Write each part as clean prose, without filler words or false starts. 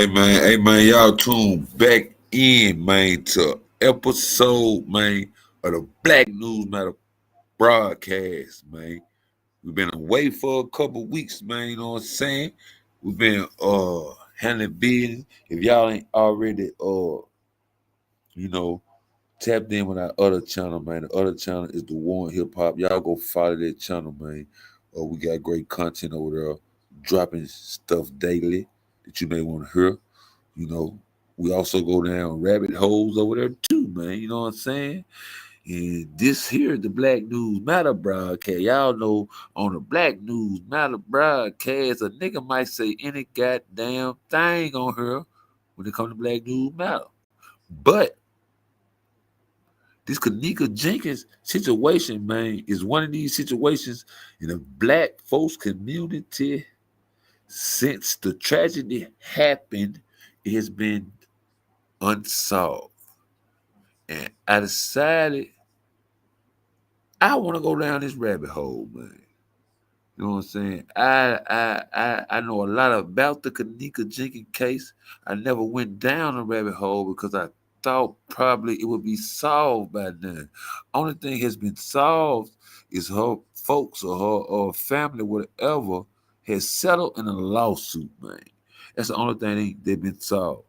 Hey man, y'all tune back in, man, to episode, man, of the Black News Matter broadcast, man. We've been away for a couple weeks, man, you know what I'm saying? We've been handling business. If y'all ain't already you know, tapped in with our other channel, man. The other channel is the War Hip Hop. Y'all go follow that channel, man. We got great content over there, dropping stuff daily that you may want to hear. You know, we also go down rabbit holes over there too, man. You know what I'm saying? And this here, the Black News Matter broadcast. Y'all know on the Black News Matter broadcast, a nigga might say any goddamn thing on her when it comes to Black News Matter. But this Kenneka Jenkins situation, man, is one of these situations in the black folks community since the tragedy happened, it has been unsolved. And I decided I want to go down this rabbit hole, man. You know what I'm saying? I know a lot about the Kenneka Jenkins case. I never went down a rabbit hole because I thought probably it would be solved by then. Only thing has been solved is her folks or her or family, whatever, has settled in a lawsuit, man. That's the only thing they've been solved.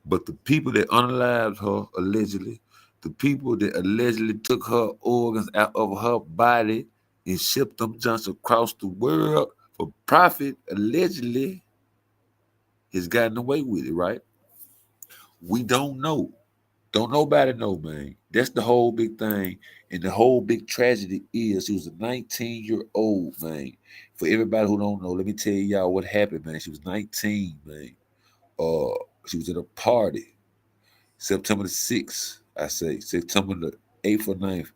But the people that unalived her allegedly, the people that allegedly took her organs out of her body and shipped them just across the world for profit, allegedly, has gotten away with it, right? We don't know. Don't nobody know, man. That's the whole big thing. And the whole big tragedy is she was a 19-year-old, man. For everybody who don't know, let me tell y'all what happened, man. She was 19, man. Uh, she was at a party September the 6th, I say. September the 8th or 9th.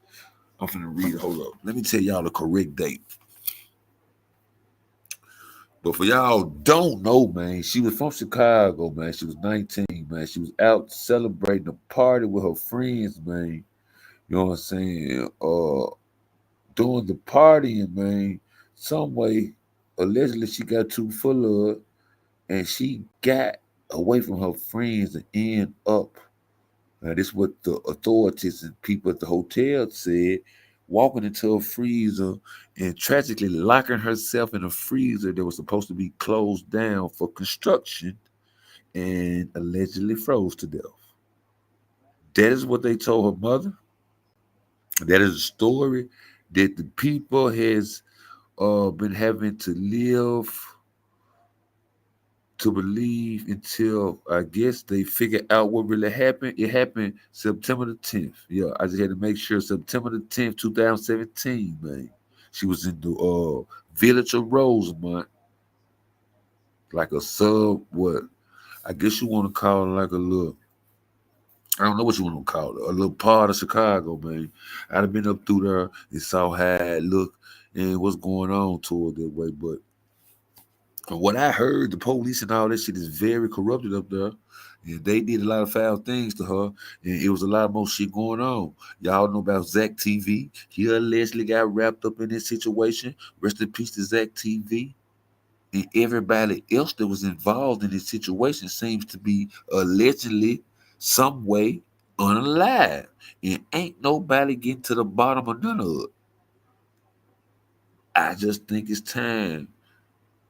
I'm finna read it. Hold up. Let me tell y'all the correct date. But for y'all don't know, man, she was from Chicago, man. She was 19, man. She was out celebrating a party with her friends, man. You know what I'm saying? During the partying, man, some way, allegedly she got too full of it and she got away from her friends and end up. This is what the authorities and people at the hotel said, walking into a freezer and tragically locking herself in a freezer that was supposed to be closed down for construction and allegedly froze to death. That is what they told her mother. That is a story that the people has been having to live to believe until I guess they figure out what really happened. It happened September the 10th. Yeah, I just had to make sure September the 10th, 2017, man. She was in the village of Rosemont, like a sub, what? I guess you want to call it like a little, I don't know what you want to call it, a little part of Chicago, man. I'd have been up through there and saw how it looked and what's going on toward that way. But from what I heard, the police and all that shit is very corrupted up there. And they did a lot of foul things to her, and it was a lot more shit going on. Y'all know about Zach TV. He allegedly got wrapped up in this situation. Rest in peace to Zach TV. And everybody else that was involved in this situation seems to be allegedly some way unalive. And ain't nobody getting to the bottom of none of it. I just think it's time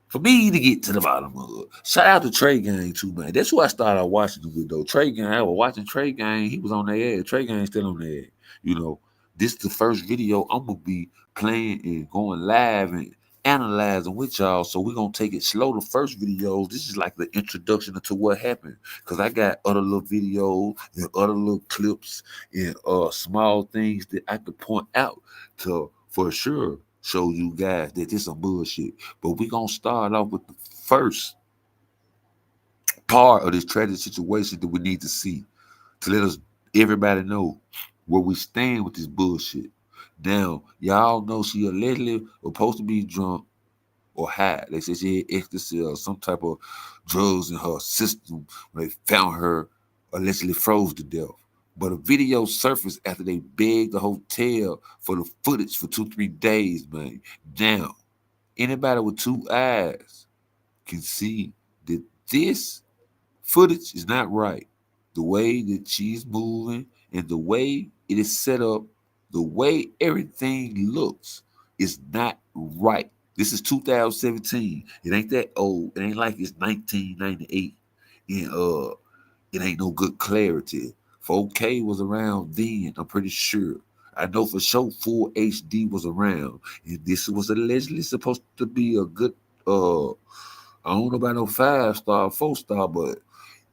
for me to get to the bottom of it. Shout out to Trey Gang too, man. That's who I started watching it with though. Trey Gang, I was watching Trey Gang. He was on their ass. Trey Gang still on their ass. You know, this the first video I'm gonna be playing and going live and analyzing with y'all. So we're gonna take it slow. The first videos, this is like the introduction to what happened. Cause I got other little videos and other little clips and small things that I could point out to for sure show you guys that this some bullshit. But we're gonna start off with the first part of this tragic situation that we need to see to let us everybody know where we stand with this bullshit. Now, y'all know she allegedly was supposed to be drunk or high. They said she had ecstasy or some type of drugs in her system when they found her allegedly froze to death. But a video surfaced after they begged the hotel for the footage for 2-3 days, man. Now, anybody with two eyes can see that this footage is not right. The way that she's moving and the way it is set up, the way everything looks is not right. This is 2017. It ain't that old. It ain't like it's 1998. And it ain't no good clarity. 4K was around then, I'm pretty sure. I know for sure full HD was around. And this was allegedly supposed to be a good I don't know about no 5-star, 4-star, but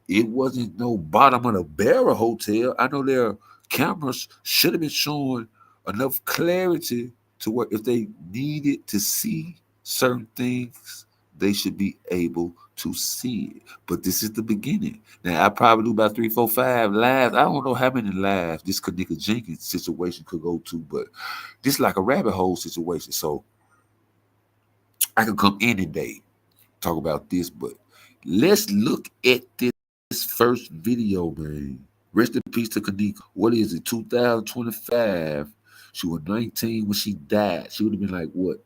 it wasn't no bottom of the barrel hotel. I know their cameras should have been showing enough clarity to where if they needed to see certain things, they should be able to see it. But this is the beginning. Now I probably do about 3, 4, 5 lives. I don't know how many lives this Kenneka Jenkins situation could go to, but this like a rabbit hole situation. So I could come any day talk about this, but let's look at this first video, man. Rest in peace to Kenneka. What is it, 2025? She was 19 when she died. She would have been like, what,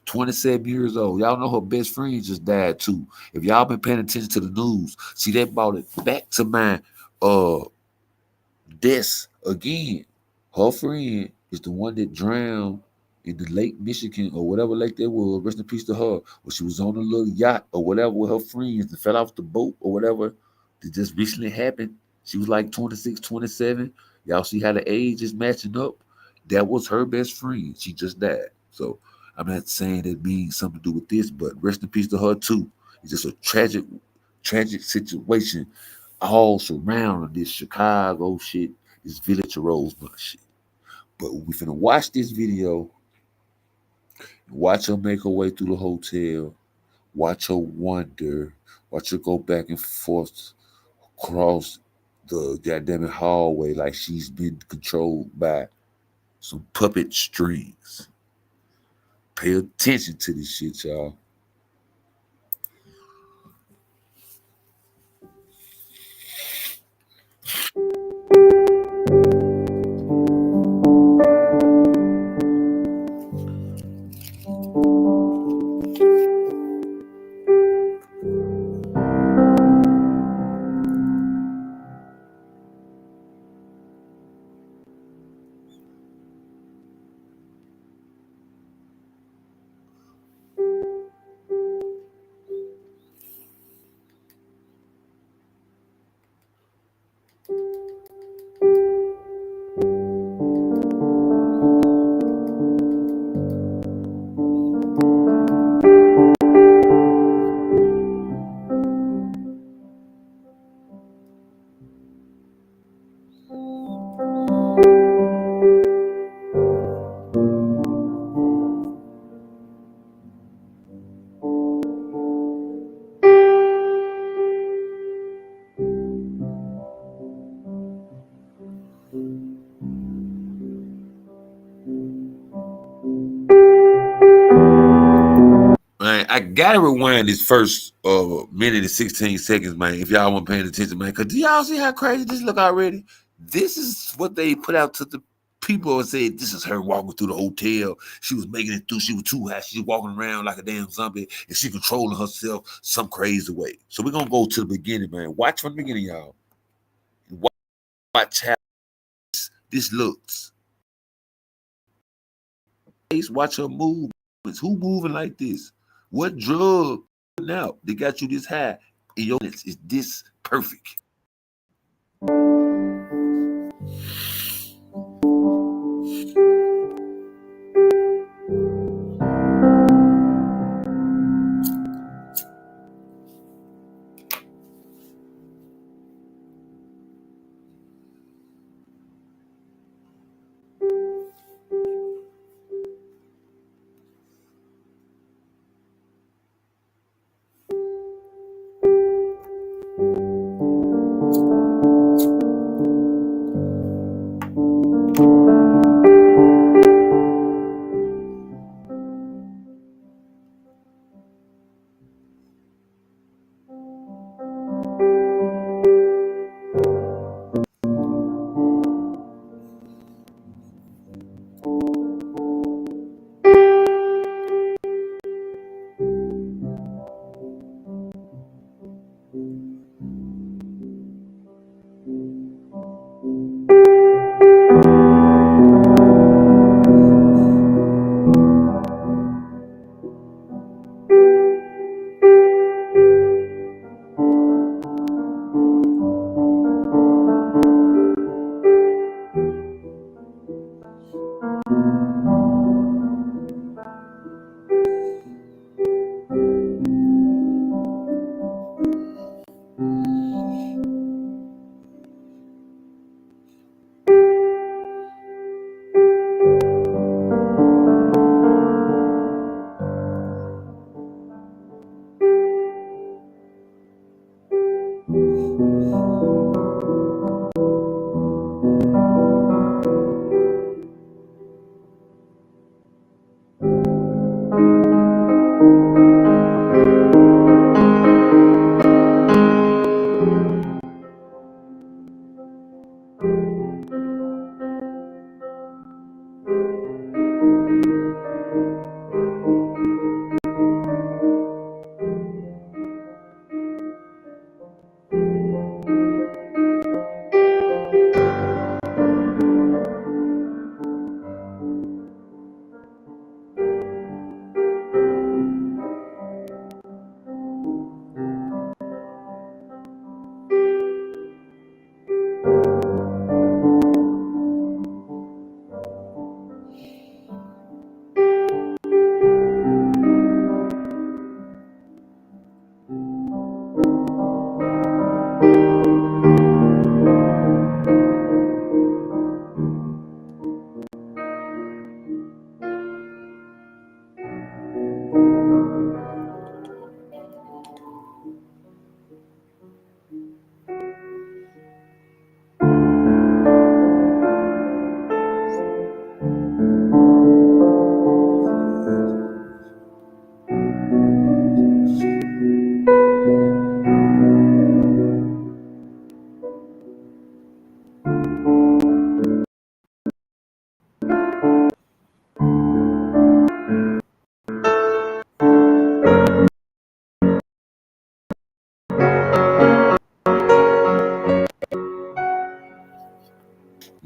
27 years old. Y'all know her best friend just died too. If y'all been paying attention to the news, see that brought it back to my deaths again. Her friend is the one that drowned in the Lake Michigan or whatever lake that was. Rest in peace to her. When she was on a little yacht or whatever with her friends and fell off the boat or whatever that just recently happened. She was like 26, 27. Y'all see how the age is matching up? That was her best friend. She just died. So I'm not saying it means something to do with this, but rest in peace to her too. It's just a tragic situation all surrounding this Chicago shit, this Village of Rosemont shit. But we finna watch this video, watch her make her way through the hotel, watch her wonder, watch her go back and forth across the goddamn hallway like she's been controlled by some puppet strings. Pay attention to this shit, y'all. Man, I gotta rewind this first minute and 16 seconds, man. If y'all weren't paying attention, man, cause do y'all see how crazy this look already? This is what they put out to the people and said this is her walking through the hotel. She was making it through. She was too high. She's walking around like a damn zombie, and she controlling herself some crazy way. So we're gonna go to the beginning, man. Watch from the beginning, y'all. Watch how this looks. Watch her movements. Who moving like this? What drug now they got you this high? And your is this perfect?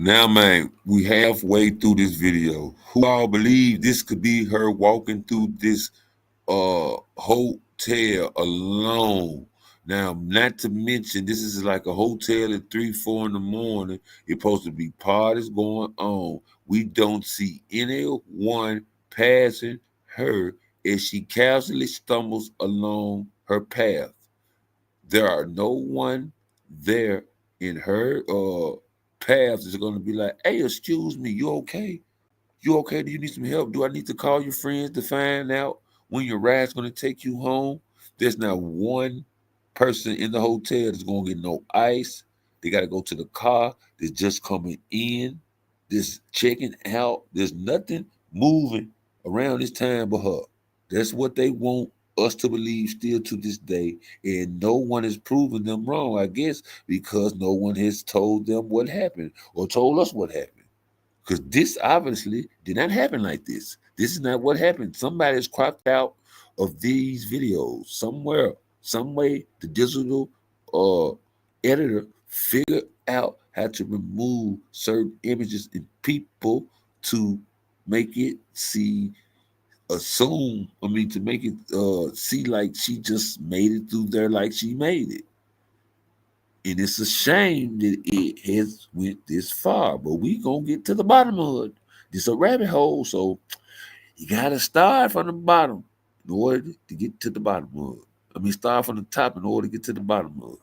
Now, man, we halfway through this video. Who all believe this could be her walking through this hotel alone? Now, not to mention, this is like a hotel at 3, 4 in the morning. It's supposed to be parties going on. We don't see anyone passing her as she casually stumbles along her path. There are no one there in her path is going to be like, hey, excuse me, you okay? You okay? Do you need some help? Do I need to call your friends to find out when your ride's going to take you home? There's not one person in the hotel that's going to get no ice. They got to go to the car. They're just coming in. This checking out. There's nothing moving around this time but her. That's what they want us to believe still to this day. And no one has proven them wrong, I guess, because no one has told them what happened or told us what happened. Because this obviously did not happen like this. This is not what happened. Somebody's cropped out of these videos somewhere, some way. The digital uh, editor figured out how to remove certain images and people to make it to make it see like she just made it through there like she made it. And it's a shame that it has went this far, but we gonna get to the bottom of it. It's a rabbit hole, so you gotta start from the bottom in order to get to the bottom of it. I mean, start from the top in order to get to the bottom of it.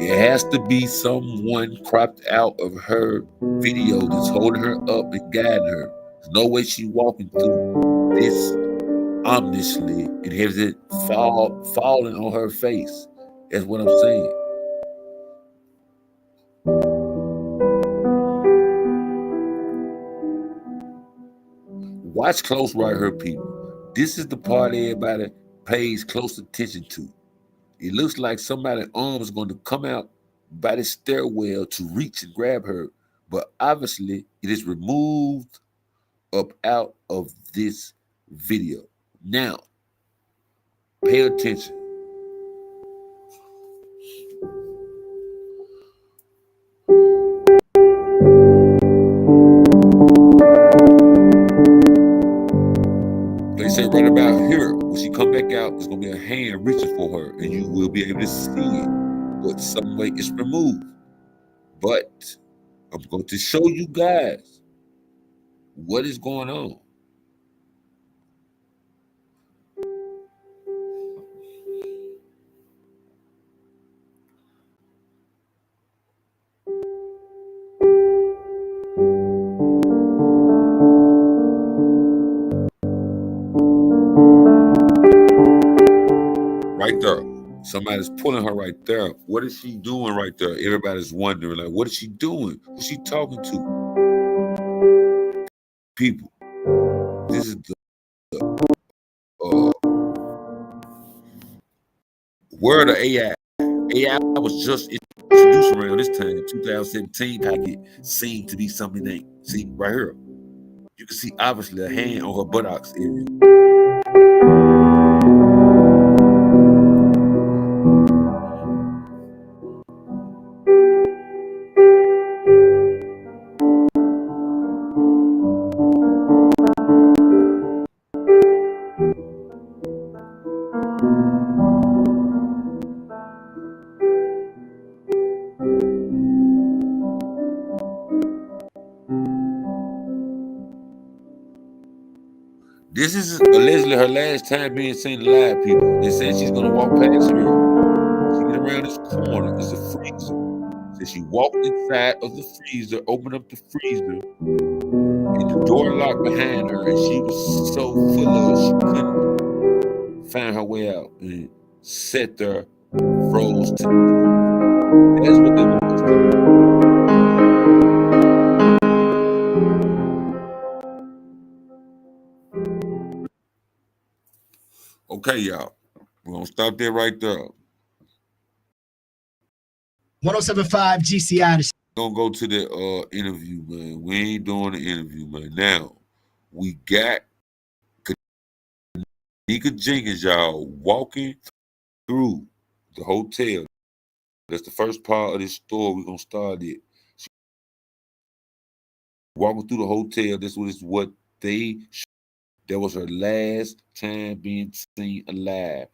It has to be someone cropped out of her video that's holding her up and guiding her. There's no way she walking through this ominously and has it falling on her face. That's what I'm saying. Watch close right here, people. This is the part everybody pays close attention to. It looks like somebody's arm is going to come out by the stairwell to reach and grab her, but obviously it is removed up out of this video. Now, pay attention. They say right about here, when she come back out, there's gonna be a hand reaching for her, and you will be able to see it. But some way it's removed. But I'm going to show you guys what is going on. Right there. Somebody's pulling her right there. What is she doing right there? Everybody's wondering, like, what is she doing? Who's she talking to? People. This is the uh, word of AI. AI was just introduced around this time, 2017 packet seemed to be something that, see, right here. You can see obviously a hand on her buttocks area. This is allegedly her last time being seen alive, people. They said she's gonna walk past here. She get around this corner. It's a freezer. So she walked inside of the freezer, opened up the freezer, and the door locked behind her, and she was so full of she couldn't find her way out and sat there, froze to death. That's what they want us to do. Okay, y'all. We're gonna stop there right there. 1075 GCI. Gonna go to the interview, man. We ain't doing the interview, man. Now we got Kenneka Jenkins, y'all, walking through the hotel. That's the first part of this story. We're gonna start it. Walking through the hotel. This was what they. That was her last time being seen alive.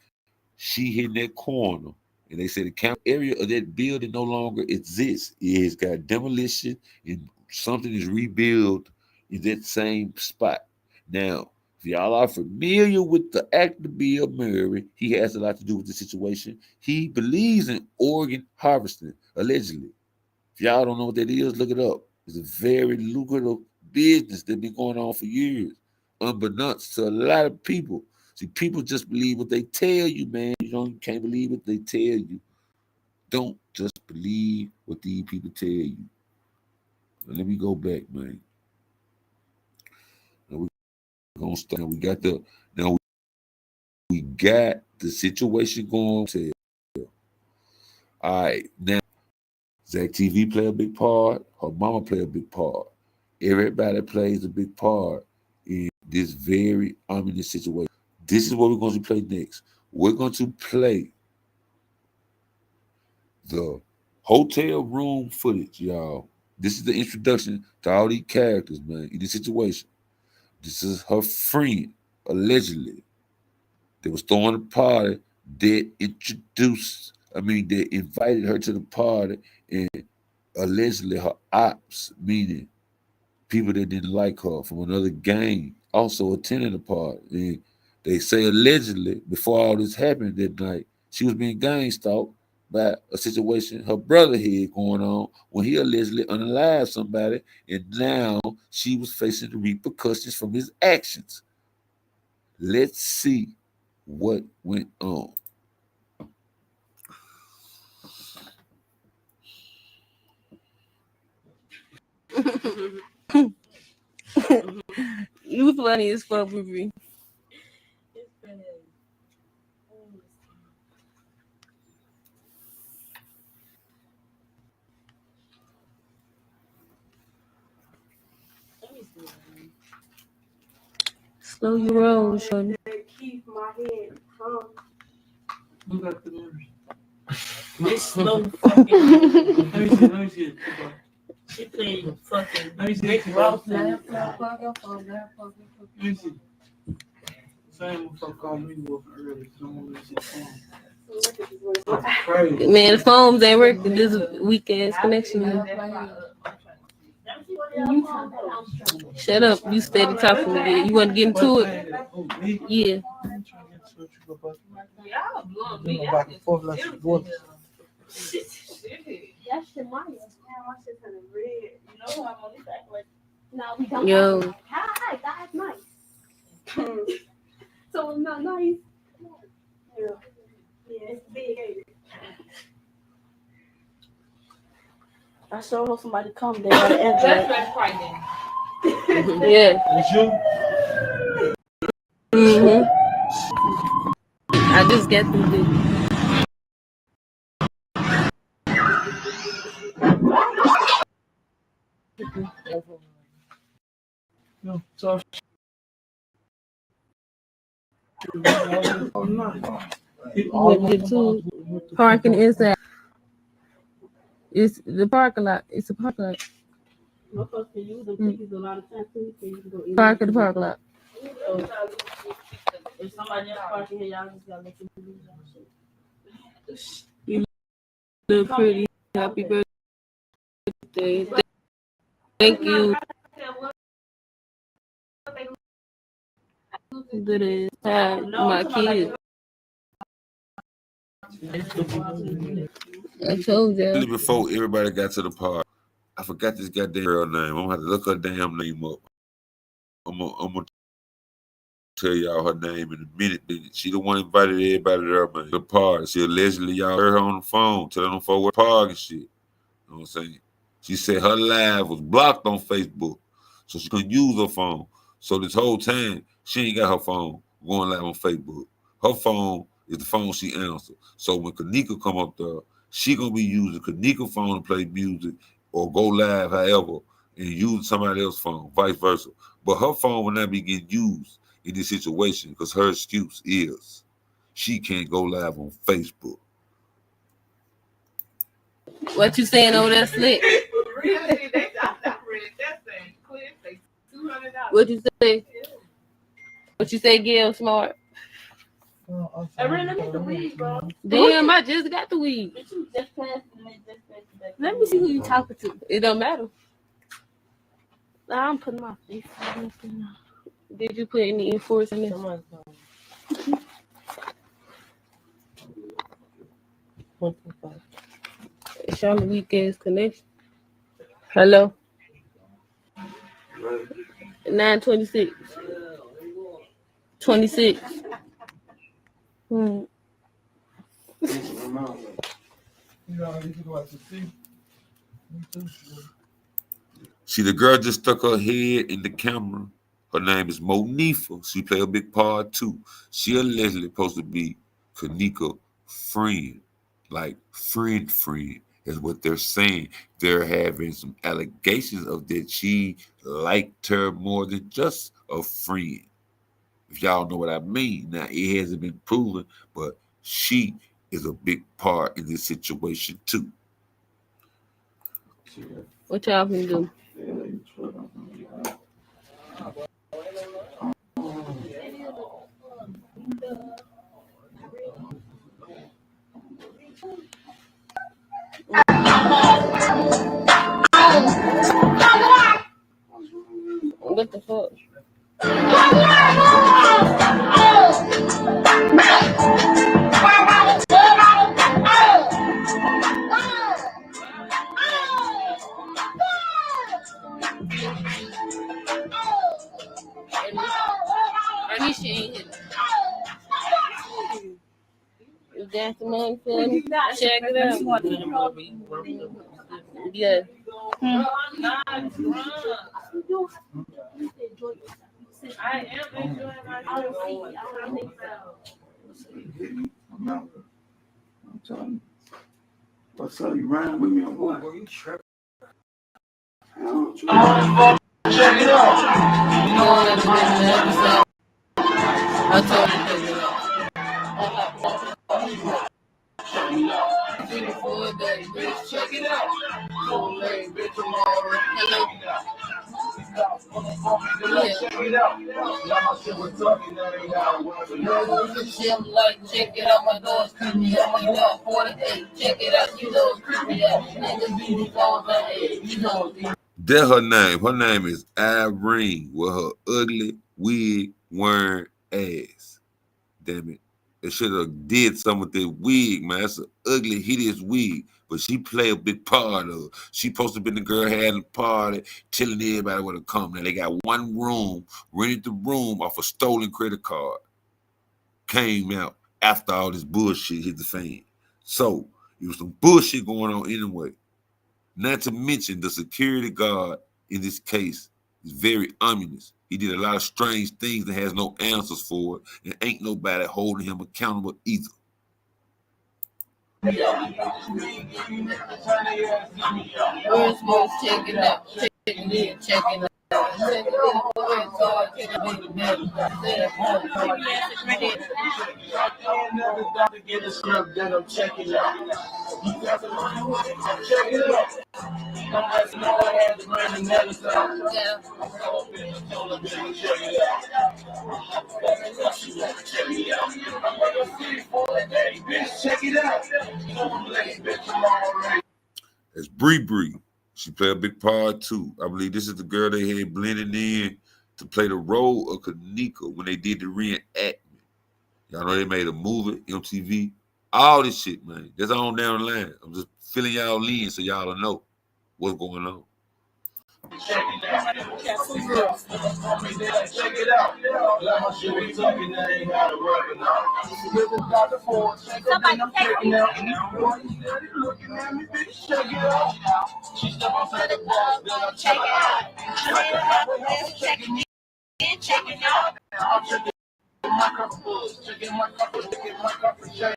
She hit that corner, and they said the camp area of that building no longer exists. It has got demolition, and something is rebuilt in that same spot. Now, if y'all are familiar with the actor Bill Murray, he has a lot to do with the situation. He believes in organ harvesting, allegedly. If y'all don't know what that is, look it up. It's a very lucrative business that's been going on for years, unbeknownst to a lot of people. See, people just believe what they tell you, man. You can't believe what they tell you. Don't just believe what these people tell you. Now, let me go back, man. Now we're gonna start. Now we got the situation going. All right, now Zach TV play a big part. Her mama play a big part. Everybody plays a big part in this very ominous situation. This is what we're going to play next. We're going to play the hotel room footage, y'all. This is the introduction to all these characters, man, in this situation. This is her friend, allegedly. They was throwing a party that invited her to the party, and allegedly her ops, meaning people that didn't like her from another gang, also attended the party. And they say allegedly, before all this happened that night, she was being gang stalked by a situation her brother had going on when he allegedly unalived somebody, and now she was facing the repercussions from his actions. Let's see what went on. You funny as fuck, baby. Slow your roll, shorty. Keep my head calm. This slow fucking. Let me see. She played fucking. Rick Ross. Let me see. Same fuck on me early. Man, the phones ain't working. This weak ass connection. Shut up. You steady talking to me. You want to get into it? Yeah. Back and forth like she was. Yo. Hi, that's nice. So it's not nice. Yeah, it's big, ain't it? I sure hope somebody come there. That's right then. Yeah. It's you? Mm-hmm. I just got through this. No, so parking inside. It's the parking lot. It's a parking lot. Park at the parking lot. If somebody else parking here, y'all just gotta let them do that shit. You look pretty. Happy birthday. Thank you. That is my kids. I told you. Before everybody got to the party, I forgot this goddamn girl name. I'm gonna have to look her damn name up. I'm gonna tell y'all her name in a minute. She the one invited everybody there, man. The party. She allegedly y'all heard her on the phone, telling them for what park and shit. You know what I'm saying? She said her live was blocked on Facebook, so she couldn't use her phone. So this whole time, she ain't got her phone going live on Facebook. Her phone is the phone she answered. So when Kenneka come up there, She gonna be using Kenneka phone to play music or go live, however, and use somebody else's phone, vice versa. But her phone will not be getting used in this situation because her excuse is she can't go live on Facebook. What you saying over there, Slick? What you say? What you say, Gail Smart? I really need the weed, bro. Damn, I just got the weed. You just passed Let me see who you talking to. It don't matter. I'm putting my face on this. Did you put any enforce in this? It's on the weekend's connection. Hello? 9:26. 26. See, the girl just stuck her head in the camera. Her name is Monifa. She play a big part too. She allegedly supposed to be Kenneka friend, like friend is what they're saying. They're having some allegations of that she liked her more than just a friend. If y'all know what I mean. Now, it hasn't been proven, but she is a big part in this situation too. What y'all can do? What the fuck? She ain't hit. You got the money for me? Check it out. Yeah. I am enjoying myself. I'm telling you. What's up? You riding with me on what? You tripping? Check it out. I told you. Check it out. Hello. Check it out. Check it out, my door's creepy up, my door 48. Check it out, you know it's creepy up. Niggas be these on my head, you know. That's her name. Her name is Irene with her ugly wig wearing ass. Damn it. They should have did something with that wig, man. That's an ugly, hideous wig. But she play a big part of it. She supposed to be the girl having a party, telling everybody where to come. Now they got one room, rented the room off a stolen credit card. Came out after all this bullshit hit the fan. So it was some bullshit going on anyway. Not to mention the security guard in this case is very ominous. He did a lot of strange things that has no answers for it, and ain't nobody holding him accountable either. Where's most check it out? Check it in, check it out. Check it It's Bree Bree. She played a big part too. I believe this is the girl they had blended in to play the role of Kenneka when they did the reenactment. Y'all know they made a movie, MTV, all this shit, man. That's on down the line. I'm just filling y'all in so y'all will know what's going on. Check it out. Like my shit be talking, that ain't how to work it out. Somebody take it out. Looking at me, bitch, check it out. She step outside the club, then check it out. Check it out. I'm checking my cup, checking my cup, checking my cup, checking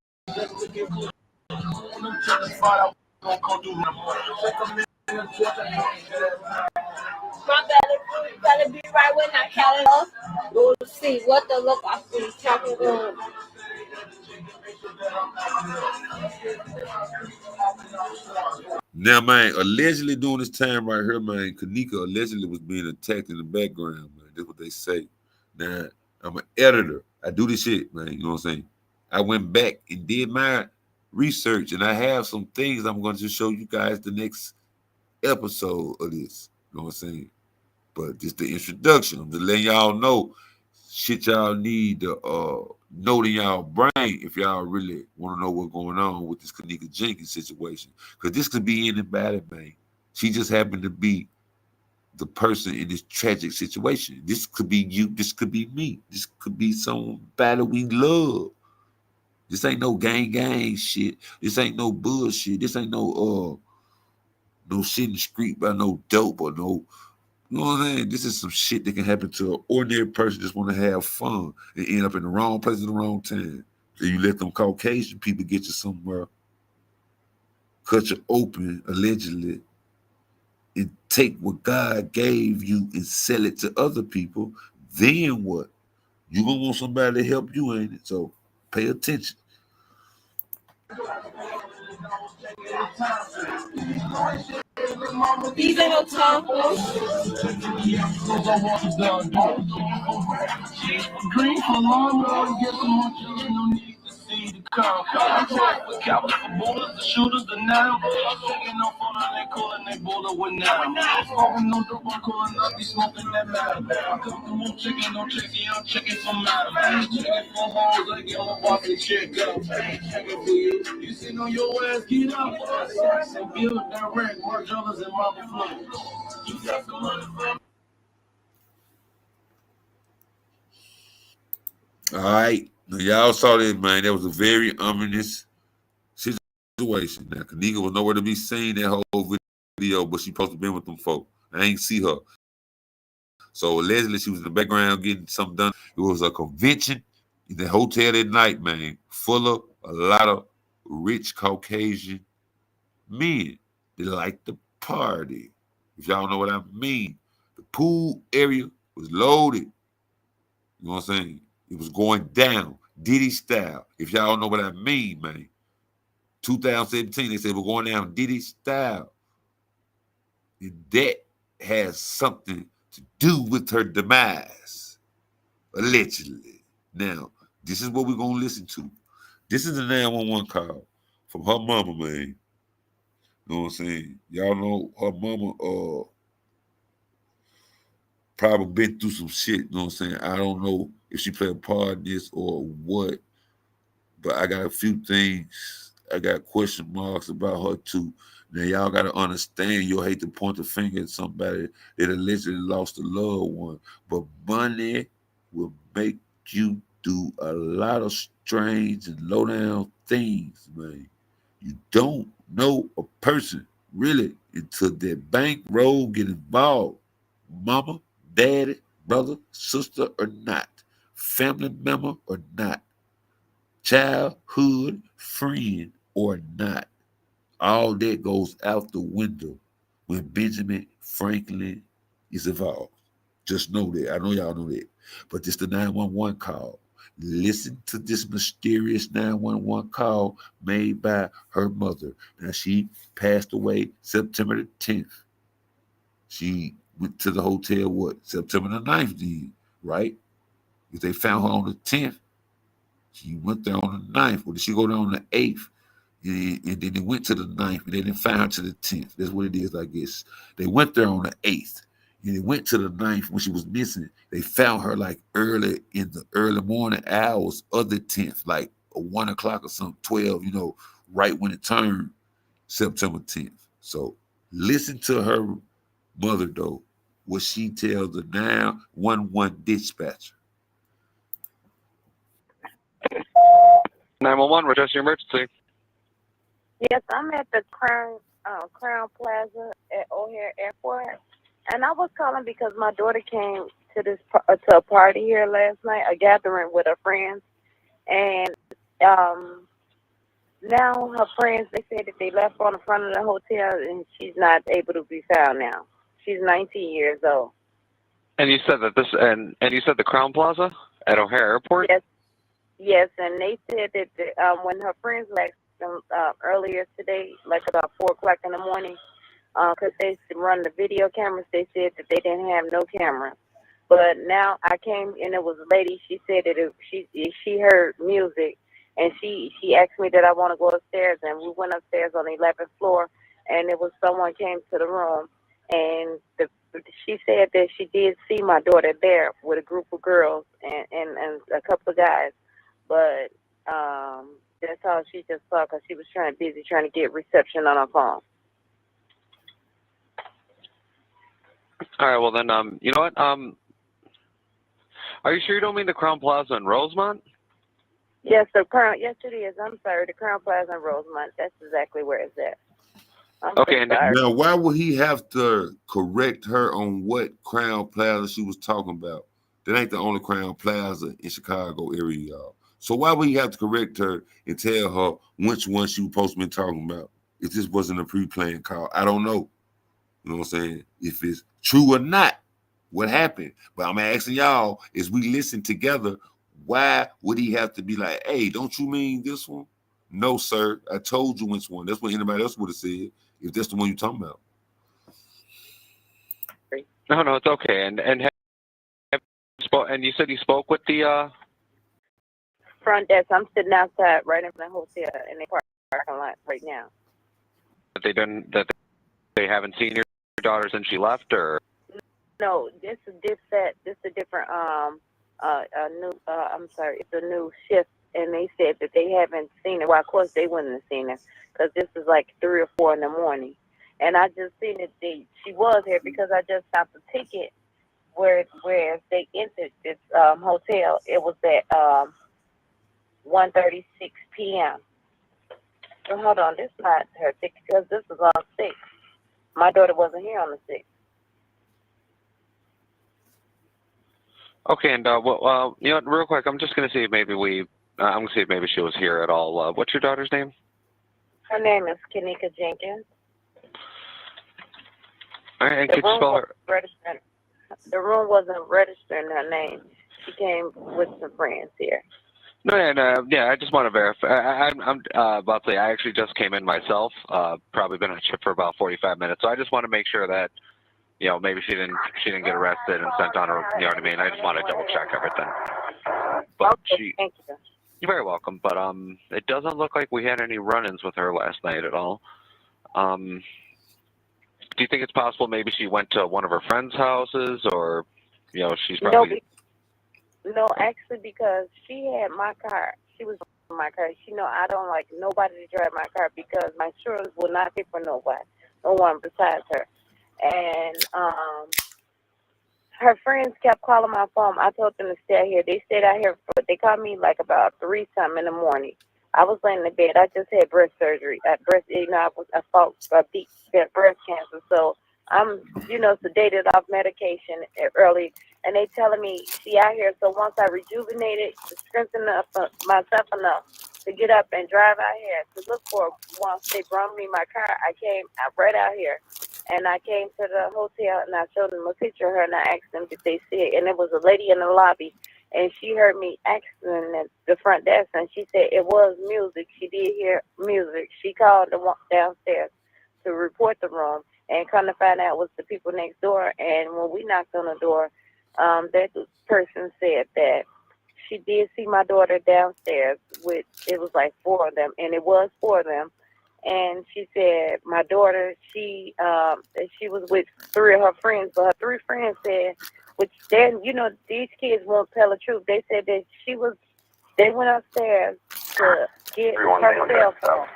My better be right when I count it off. We'll see what the look I see talking on. Now, man, allegedly during this time right here, man, Kenneka allegedly was being attacked in the background, man. That's what they say. Now, I'm an editor. I do this shit, man. You know what I'm saying? I went back and did my research, and I have some things I'm going to show you guys the next episode of this. You know what I'm saying? But just the introduction. I'm just letting y'all know shit y'all need to note in y'all brain if y'all really want to know what's going on with this Kenneka Jenkins situation. Because this could be anybody, man. She just happened to be the person in this tragic situation. This could be you. This could be me. This could be somebody we love. This ain't no gang shit. This ain't no bullshit. This ain't no shit in the street by no dope or no. You know what I'm saying? This is some shit that can happen to an ordinary person just want to have fun and end up in the wrong place at the wrong time. So you let them Caucasian people get you somewhere, cut you open, allegedly, and take what God gave you and sell it to other people. Then what? You gonna want somebody to help you, ain't it? So pay attention. These ain't no time for Green for long run, get some more children, no need to see the car. The cowards, the bullets, the shooters, the now. Taking off on they calling they bullet with now. Smoking no dope, I'm calling up, be smoking that matter. I come to move chicken, no chicken, I'm checking for matter. Checking for hoes, I get my walk and check up. Checking for you, you sitting on your ass, get up. Sex and build direct, more dollars and mother flow. You got some money from. All right. Now, y'all saw this, man. That was a very ominous situation. Now, Kenneka was nowhere to be seen that whole video, but she supposed to been with them folk. I ain't see her. So allegedly she was in the background getting something done. It was a convention in the hotel that night, man, full of a lot of rich Caucasian men that like to party. If y'all know what I mean. The pool area was loaded. You know what I'm saying? It was going down, Diddy style. If y'all know what I mean, man. 2017, they said we're going down Diddy style. And that has something to do with her demise, allegedly. Now, this is what we're going to listen to. This is the 911 call from her mama, man. You know what I'm saying? Y'all know her mama probably been through some shit, you know what I'm saying? I don't know if she played a part in this or what, but I got a few things. I got question marks about her too. Now y'all got to understand, you'll hate to point the finger at somebody that allegedly lost a loved one, but money will make you do a lot of strange and low down things, man. You don't know a person really until their bankroll get involved. Mama, daddy, brother, sister or not, family member or not, childhood friend or not. All that goes out the window when Benjamin Franklin is involved. Just know that. I know y'all know that. But this the 911 call. Listen to this mysterious 911 call made by her mother. Now, she passed away September the 10th. She went to the hotel, what, September the 9th, then, right? If they found her on the 10th, she went there on the 9th. Or did she go there on the 8th? And then they went to the 9th, and they didn't find her to the 10th. That's what it is, I guess. They went there on the 8th, and they went to the 9th when she was missing. They found her like early in the early morning hours of the 10th, like 1 o'clock or something, 12, right when it turned September 10th. So listen to her mother, though, what she tells the 911 dispatcher. 911, request your emergency. Yes, I'm at the Crown Plaza at O'Hare Airport, and I was calling because my daughter came to a party here last night, a gathering with her friends, and now her friends, they said that they left on the front of the hotel and she's not able to be found now. She's 19 years old. And you said that and you said the Crown Plaza at O'Hare Airport? Yes, and they said that when her friends left them earlier today, like about 4 o'clock in the morning, because they run the video cameras, they said that they didn't have no cameras. But now I came and it was a lady. She said that she heard music, and she asked me that I want to go upstairs, and we went upstairs on the 11th floor, and it was someone came to the room, and she said that she did see my daughter there with a group of girls and a couple of guys, but that's all she just saw because she was busy trying to get reception on her phone. All right, well then, you know what? Are you sure you don't mean the Crown Plaza in Rosemont? Yes, yes it is. I'm sorry, the Crown Plaza in Rosemont. That's exactly where it's at. Okay, and now why would he have to correct her on what Crown Plaza she was talking about? That ain't the only Crown Plaza in Chicago area, y'all. So why would he have to correct her and tell her which one she was supposed to be talking about if this wasn't a pre-planned call? I don't know. You know what I'm saying? If it's true or not, what happened? But I'm asking y'all, as we listen together, why would he have to be like, hey, don't you mean this one? No, sir. I told you which one. That's what anybody else would have said if that's the one you're talking about. No, it's okay. And you said you spoke with the front desk. I'm sitting outside right in the hotel in the parking lot right now. That they haven't seen your daughter since she left, or? No, this is a different it's a new shift, and they said that they haven't seen her. Well, of course they wouldn't have seen her because this is like 3 or 4 in the morning, and I just seen that she was here because I just got the ticket where they entered this hotel. It was at 1:36 p.m. So hold on, this is not her ticket because this is on 6. My daughter wasn't here on the 6th. Okay, and well, you know, real quick, I'm just gonna see if maybe I'm gonna see if maybe she was here at all. What's your daughter's name? Her name is Kenneka Jenkins. All right, and could you spell her? The room wasn't registering her name. She came with some friends here. No, I just want to verify. I'm about to say I actually just came in myself. Probably been on shift for about 45 minutes, so I just want to make sure that, you know, maybe she didn't get arrested and sent on her. You know what I mean? I just want to double check everything. But okay, thank you. You're very welcome. But it doesn't look like we had any run-ins with her last night at all. Do you think it's possible maybe she went to one of her friends' houses, or, you know, she's probably? No, actually, because she had my car. She was in my car. She know I don't like nobody to drive my car because my insurance will not pay for no one besides her. And her friends kept calling my phone. I told them to stay out here. They stayed out here, but they called me like about 3-something in the morning. I was laying in bed. I just had breast surgery. I fought breast cancer. So I'm, sedated off medication early. And they telling me she out here. So once I rejuvenated, strengthened myself enough to get up and drive out here to look for her. Once they brought me my car, I right out here. And I came to the hotel and I showed them a picture of her and I asked them if they see it. And it was a lady in the lobby. And she heard me asking at the front desk, and she said it was music. She did hear music. She called the one downstairs to report the room, and come to find out it was the people next door. And when we knocked on the door, that person said that she did see my daughter downstairs with, it was like 4 of them, and it was 4 of them. And she said my daughter, she was with 3 of her friends, but her 3 friends said, which then, these kids won't tell the truth. They said that they went upstairs to get her cell phone.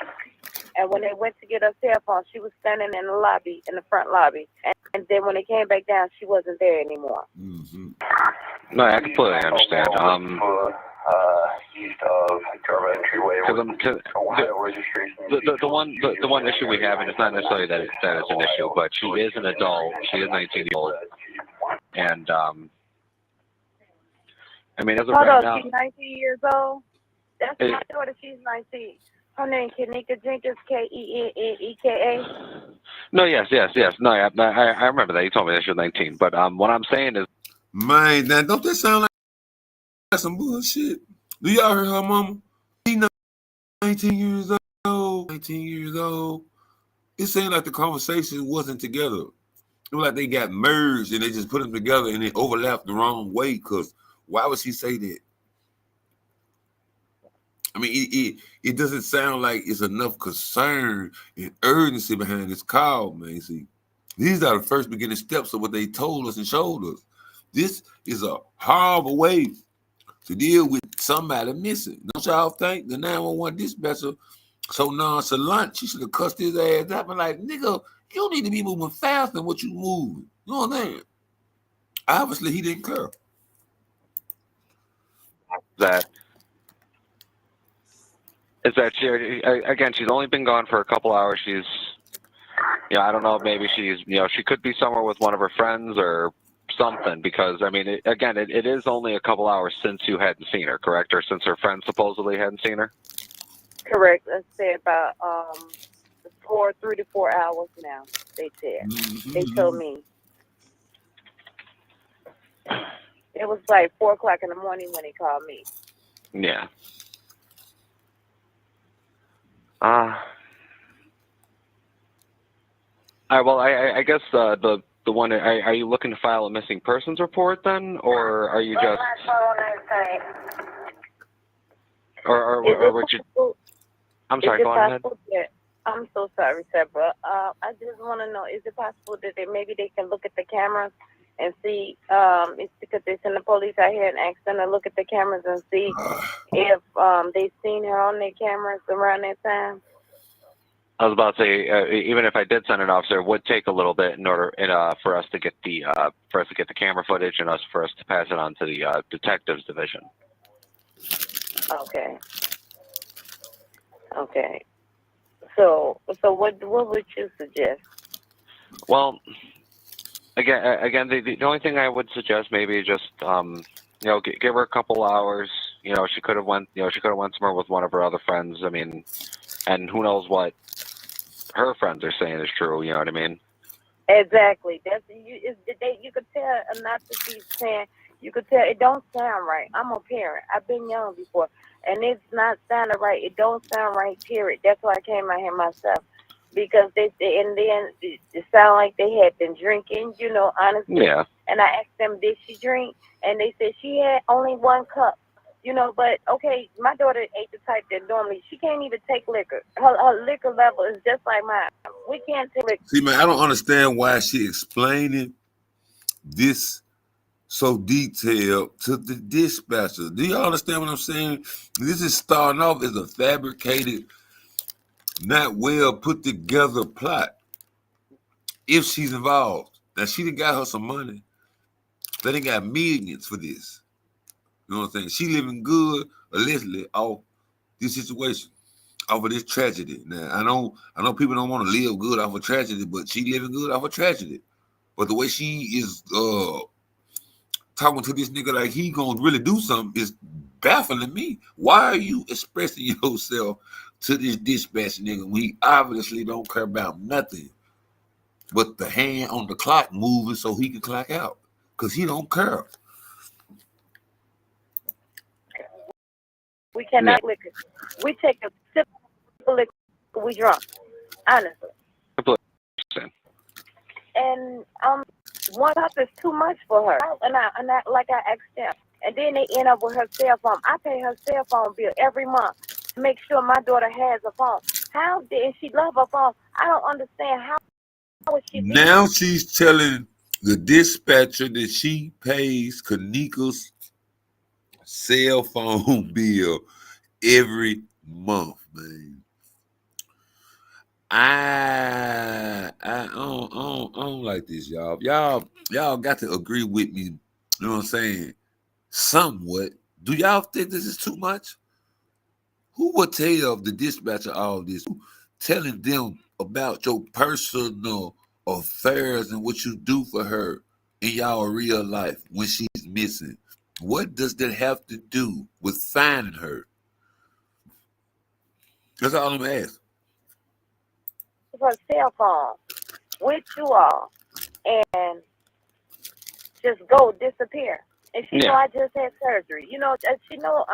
And when they went to get her cell phone, she was standing in the lobby, in the front lobby. And then when they came back down, she wasn't there anymore. Mm-hmm. No, I completely understand. East of Victoria entryway. The one issue we have, and it's not necessarily that it's an issue, but she is an adult. She is 19 years old. And, I mean, as of right now... she's 19 years old? That's my daughter, she's 19. Her name Kenneka Jenkins, Kenneka. No, yes. No, I remember that. You told me that she was 19. But what I'm saying is, Man, now don't that sound like some bullshit? Do y'all hear her mama? She 19 years old. 19 years old. It seemed like the conversation wasn't together. It was like they got merged and they just put them together and it overlapped the wrong way. Because why would she say that? I mean, it doesn't sound like it's enough concern and urgency behind this call, man. See, these are the first beginning steps of what they told us and showed us. This is a horrible way to deal with somebody missing. Don't y'all think the 911 dispatcher so nonchalant, she should have cussed his ass up and like, nigga, you need to be moving faster than what you moving. You know what I'm saying? Obviously, he didn't care. that she, again, she's only been gone for a couple hours. She's, I don't know, maybe she's, she could be somewhere with one of her friends or something, because I mean, it is only a couple hours since you hadn't seen her, correct? Or since her friend supposedly hadn't seen her? Correct. Let's say about 3 to 4 hours now. They said. They told me. It was like 4 o'clock in the morning when they called me. Yeah. Well, I guess the one, are you looking to file a missing persons report then, or are you just, or would you? I'm sorry. Go on ahead. I'm so sorry, sir, but I just want to know: is it possible that maybe they can look at the cameras and see? It's because they send the police out here and ask them to look at the cameras and see if they've seen her on their cameras around that time. I was about to say, even if I did send an officer, it would take a little bit in order for us to get the camera footage and for us to pass it on to the detectives division. Okay. Okay. So what would you suggest? Well, again, the only thing I would suggest maybe just give her a couple hours. She could have went somewhere with one of her other friends. I mean, and who knows what her friends are saying is true. You know what I mean? Exactly. That's you could tell, not to be saying. You could tell it don't sound right. I'm a parent. I've been young before, and it's not sounding right. It don't sound right. Period. That's why I came out here myself, because and then it sounded like they had been drinking. Honestly. Yeah. And I asked them, did she drink? And they said she had only 1 cup. But okay, my daughter ain't the type that normally, she can't even take liquor. Her liquor level is just like mine. We can't take liquor. See, man, I don't understand why she explaining this so detailed to the dispatcher. Do y'all understand what I'm saying? This is starting off as a fabricated, not well put together plot. If she's involved. Now, she done got her some money. They done got millions for this. You know what I'm saying? She living good, allegedly, off this situation, off of this tragedy. Now, I know people don't want to live good off of tragedy, but she living good off of tragedy. But the way she is talking to this nigga like he gonna really do something is baffling me. Why are you expressing yourself to this dispatch nigga when he obviously don't care about nothing but the hand on the clock moving so he can clock out? Because he don't care. We cannot liquor. We take a sip of liquor, we drunk. Honestly. And 1 cup is too much for her. And I like I asked them. And then they end up with her cell phone. I pay her cell phone bill every month to make sure my daughter has a phone. How did she love her phone? I don't understand how would she be. Now she's telling the dispatcher that she pays Kenneka's cell phone bill every month, man. I don't like this, y'all. Y'all got to agree with me. You know what I'm saying? Somewhat. Do y'all think this is too much? Who would tell the dispatcher all this? Telling them about your personal affairs and what you do for her in y'all real life when she's missing. What does that have to do with finding her? That's all I'm asking. her cell phone with you all and just go disappear. And she know I just had surgery. You know, she know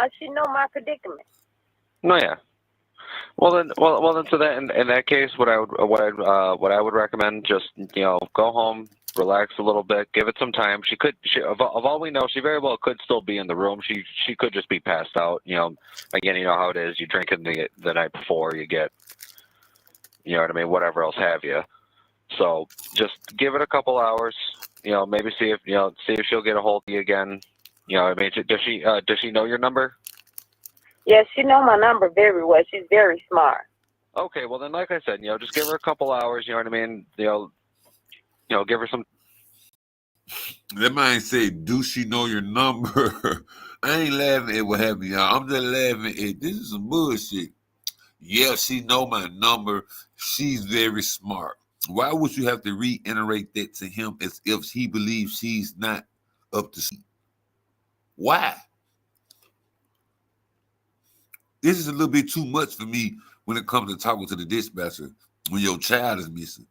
my predicament. No, yeah. Well then, so that in that case, what I would recommend, just go home, relax a little bit, give it some time. Of all we know, she very well could still be in the room. She could just be passed out. Again, you know how it is. You drink in the night before, you get, you know what I mean, whatever else have you. So just give it a couple hours. Maybe see if she'll get a hold of you again. I mean, does she know your number? Yes, she know my number very well. She's very smart. Okay, well then, like I said, just give her a couple hours. You know what I mean? Give her some. That man say, "Do she know your number?" I ain't laughing at what happened, y'all. I'm just laughing at this is some bullshit. Yeah, she know my number. She's very smart. Why would you have to reiterate that to him as if he believes she's not up to speed? Why? This is a little bit too much for me when it comes to talking to the dispatcher when your child is missing.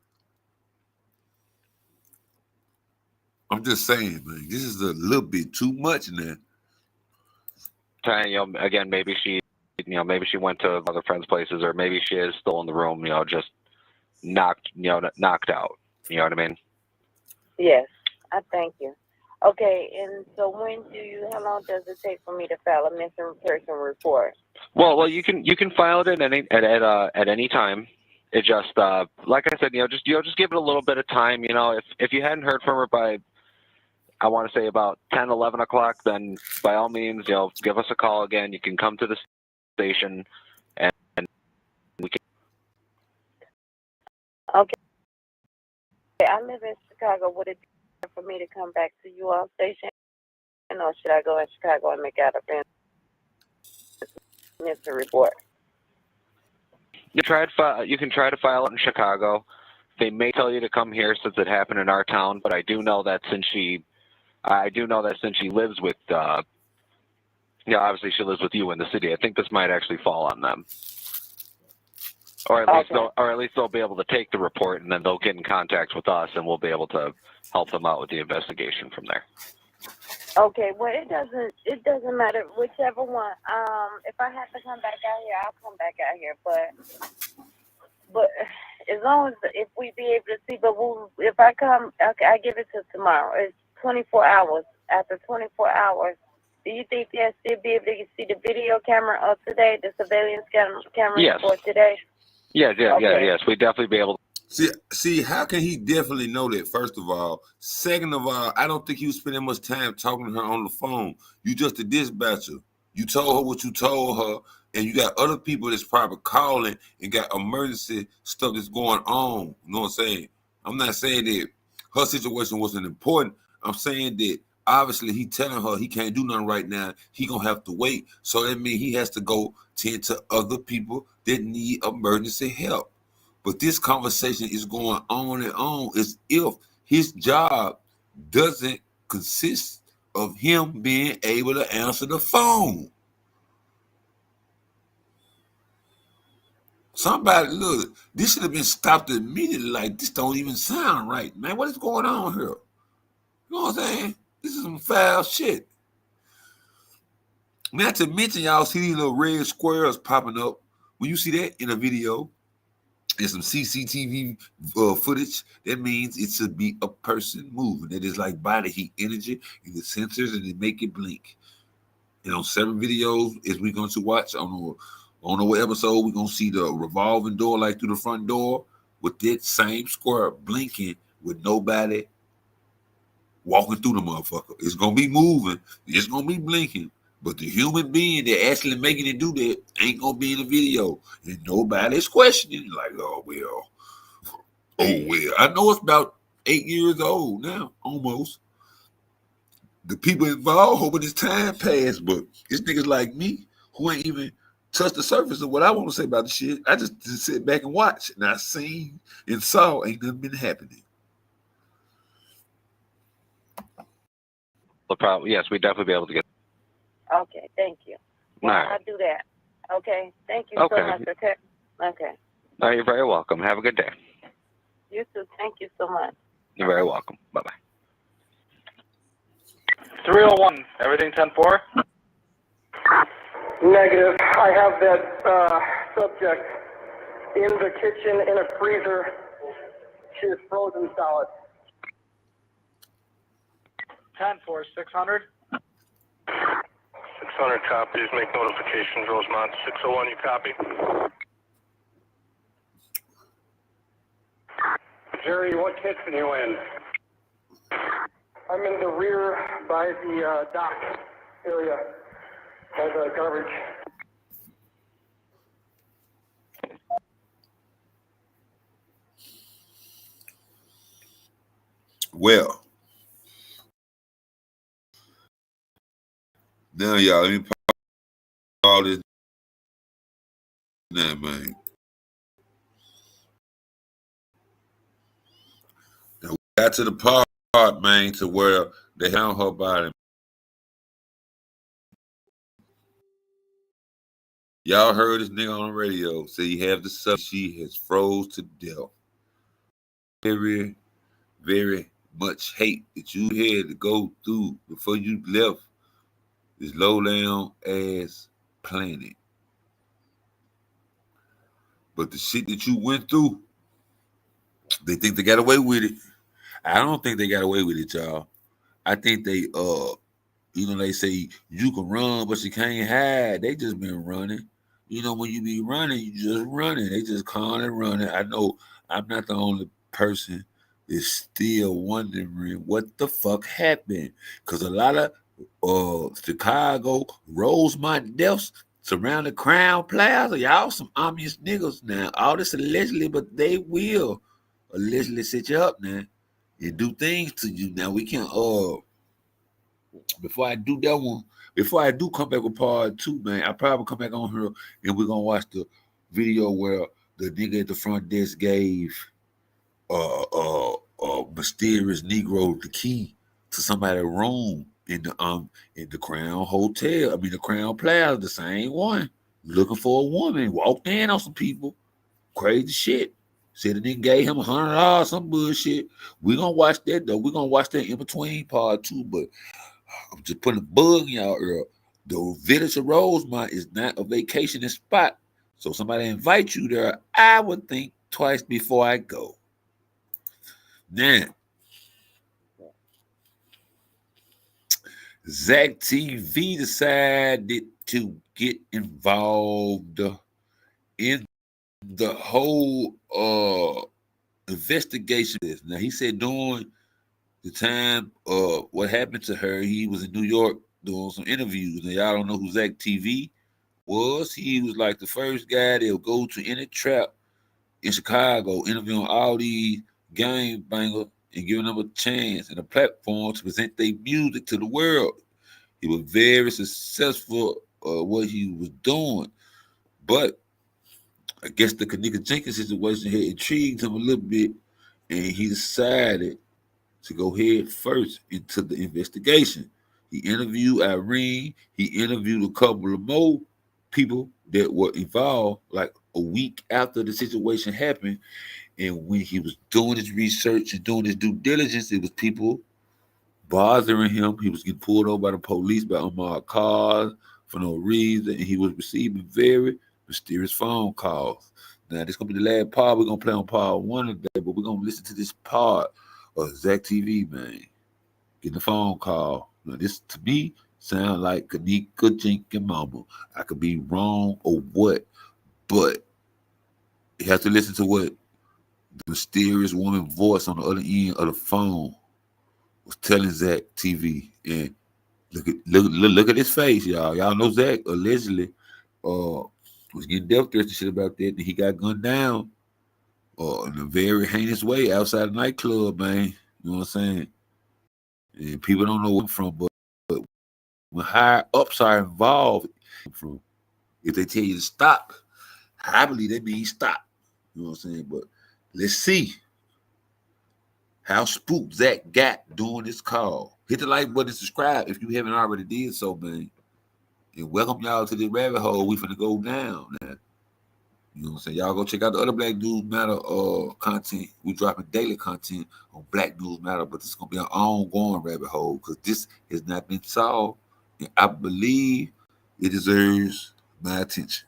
I'm just saying, man, this is a little bit too much now. Again, maybe she went to other friends' places, or maybe she is still in the room, just knocked out. You know what I mean? Yes, I thank you. Okay, and so how long does it take for me to file a missing person report? Well, you can file it at any time. It just like I said, just give it a little bit of time. If you hadn't heard from her by, I want to say, about 10, 11 o'clock, then by all means, give us a call again. You can come to the station, and we can. Okay, I live in Chicago. Would it be for me to come back to you all station, or should I go in Chicago and make out a missing report? You can try to file it in Chicago. They may tell you to come here since it happened in our town, but I do know that since she lives with, obviously she lives with you in the city. I think this might actually fall on them, or at least they'll be able to take the report, and then they'll get in contact with us, and we'll be able to help them out with the investigation from there. Okay, well, it doesn't matter, whichever one. If I have to come back out here, I'll come back out here. But as long as if we be able to see, if I come, okay, I give it to tomorrow. It's 24 hours. After 24 hours, do you think they'll still be able to see the video camera of today, the surveillance camera for today? Yes, we'd definitely be able to. See, how can he definitely know that, first of all? Second of all, I don't think he was spending much time talking to her on the phone. You just a dispatcher. You told her what you told her, and you got other people that's probably calling and got emergency stuff that's going on. You know what I'm saying? I'm not saying that her situation wasn't important. I'm saying that obviously he telling her he can't do nothing right now. He gonna have to wait. So that means he has to go tend to other people that need emergency help. But this conversation is going on and on as if his job doesn't consist of him being able to answer the phone. Somebody, look, this should have been stopped immediately. Like, this don't even sound right, man. What is going on here? You know what I'm saying? This is some foul shit. Not to mention, y'all see these little red squares popping up. When you see that in a video, there's some CCTV footage. That means it should be a person moving. It is like body heat energy in the sensors, and they make it blink. And on several videos, as we're going to watch on the episode, we're going to see the revolving door, like through the front door, with that same square blinking with nobody walking through the motherfucker. It's going to be moving. It's going to be blinking. But the human being that actually making it do that ain't going to be in the video. And nobody's questioning. Like, oh, well. I know it's about 8 years old now, almost. The people involved hoping this time passed, but it's niggas like me who ain't even touched the surface of what I want to say about the shit. I just sit back and watch. And I seen and saw ain't nothing been happening. Yes, we'd definitely be able to get. Okay, thank you. Well, All right. I'll do that. Okay, thank you so much. Okay. Okay. You're very welcome. Have a good day. You too. Thank you so much. You're very welcome. Bye-bye. 301, everything 10-4? Negative. I have that subject in the kitchen in a freezer. She is frozen solid. 10-4, 600? 600 copies. Make notifications. Rosemont 601, you copy? Jerry, what kitchen are you in? I'm in the rear by the dock area, by the garbage. Well, now y'all, let me call this now, man. Now, we got to the part, man, to where they found her body. Y'all heard this nigga on the radio say he have the subject. She has froze to death. Very, very much hate that you had to go through before you left this low down ass planet. But the shit that you went through, they think they got away with it. I don't think they got away with it, y'all. I think they they say you can run, but you can't hide. They just been running. When you be running, you just running. They just constantly running. I know I'm not the only person that's still wondering what the fuck happened. Because a lot of Chicago Rosemont deaths surrounding Crown Plaza. Y'all some obvious niggas now. All this allegedly, but they will allegedly set you up now and do things to you. Now we can before I do that one, before I do come back with part 2, man, I probably come back on here and we're gonna watch the video where the nigga at the front desk gave mysterious Negro the key to somebody's room in the Crown Hotel. I mean the Crown Plaza, the same one. Looking for a woman, walked in on some people, crazy shit. Said the nigga gave him $100, some bullshit. We're gonna watch that though. We're gonna watch that in between part 2, but I'm just putting a bug in y'all ear. The village of Rosemont is not a vacationing spot. So somebody invite you there, I would think twice before I go. Now, Zach TV decided to get involved in the whole investigation. Now he said during the time what happened to her, he was in New York doing some interviews. Now y'all don't know who Zach TV was. He was like the first guy that'll go to any trap in Chicago, interviewing all these gang bangers and giving them a chance and a platform to present their music to the world. He was very successful what he was doing. But I guess the Kenneka Jenkins situation had intrigued him a little bit, and he decided to go head first into the investigation. He interviewed Irene. He interviewed a couple of more people that were involved like a week after the situation happened. And when he was doing his research and doing his due diligence, it was people bothering him. He was getting pulled over by the police by unmarked cars for no reason. And he was receiving very mysterious phone calls. Now, this is going to be the last part. We're going to play on part 1 today, but we're going to listen to this part of Zach TV, man. Getting a phone call. Now, this, to me, sounds like Kenneka Jenkins mama. I could be wrong or what, but you have to listen to what the mysterious woman voice on the other end of the phone was telling Zach TV. And look at his face, y'all. Y'all know Zach allegedly was getting death threats and shit about that. And he got gunned down in a very heinous way outside a nightclub, man. You know what I'm saying? And people don't know where I'm from, but when higher ups are involved, from if they tell you to stop, I believe that means stop. You know what I'm saying? But let's see how spooked Zach got during this call. Hit the like button and subscribe if you haven't already did so, man. And welcome y'all to the rabbit hole. We finna go down now. You know what I'm saying? Y'all go check out the other Black News Matter content. We dropping daily content on Black News Matter, but it's gonna be an ongoing rabbit hole because this has not been solved, and I believe it deserves my attention.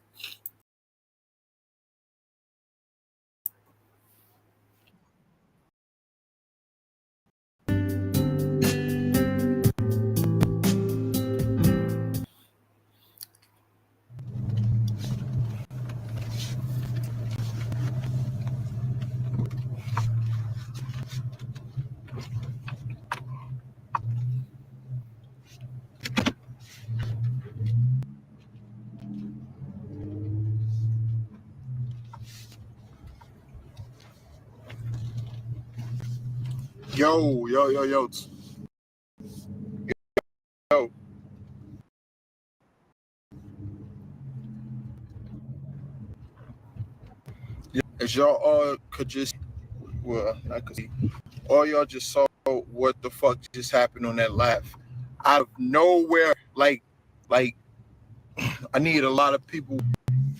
Yo. Yo. As y'all all could just, well, I could see, all y'all just saw what the fuck just happened on that live. Out of nowhere, like, I need a lot of people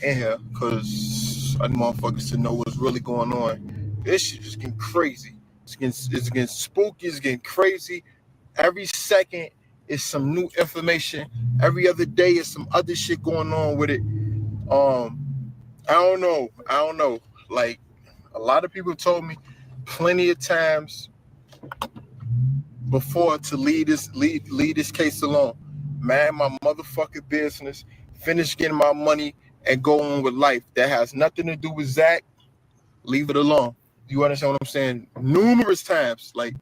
in here because I need motherfuckers to know what's really going on. This shit just getting crazy. It's getting spooky. It's getting crazy. Every second is some new information. Every other day is some other shit going on with it. I don't know. Like, a lot of people told me plenty of times before to leave this case alone. Man, my motherfucking business, finish getting my money and go on with life. That has nothing to do with Zach. Leave it alone. You understand what I'm saying? Numerous times, like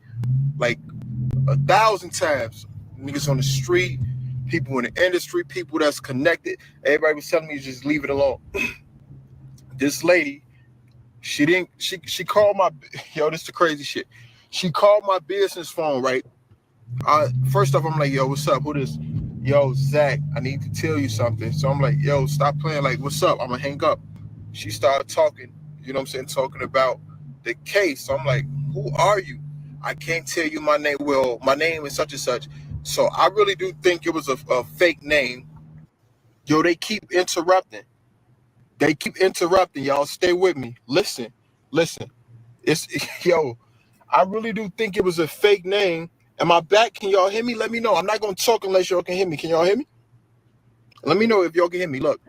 1,000 times. Niggas on the street, people in the industry, people that's connected. Everybody was telling me just leave it alone. This lady, she called my, yo, this is the crazy shit. She called my business phone, right? First off, I'm like, yo, what's up? Who this? Yo, Zach, I need to tell you something. So I'm like, yo, stop playing. Like, what's up? I'm gonna hang up. She started talking, you know what I'm saying? Talking about the case. So I'm like, who are you? I can't tell you my name. Well, my name is such and such. So I really do think it was a fake name. Yo, they keep interrupting. Y'all stay with me. Listen. It's yo, I really do think it was a fake name. Am I back? Can y'all hear me? Let me know. I'm not gonna talk unless y'all can hear me. Can y'all hear me? Let me know if y'all can hear me. Look,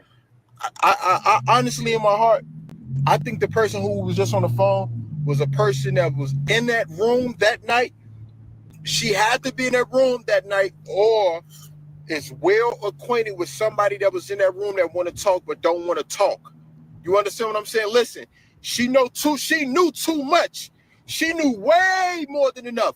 I honestly in my heart, I think the person who was just on the phone was a person that was in that room that night. She had to be in that room that night, or is well acquainted with somebody that was in that room that want to talk but don't want to talk. You understand what I'm saying? Listen, she knew too much. She knew way more than enough.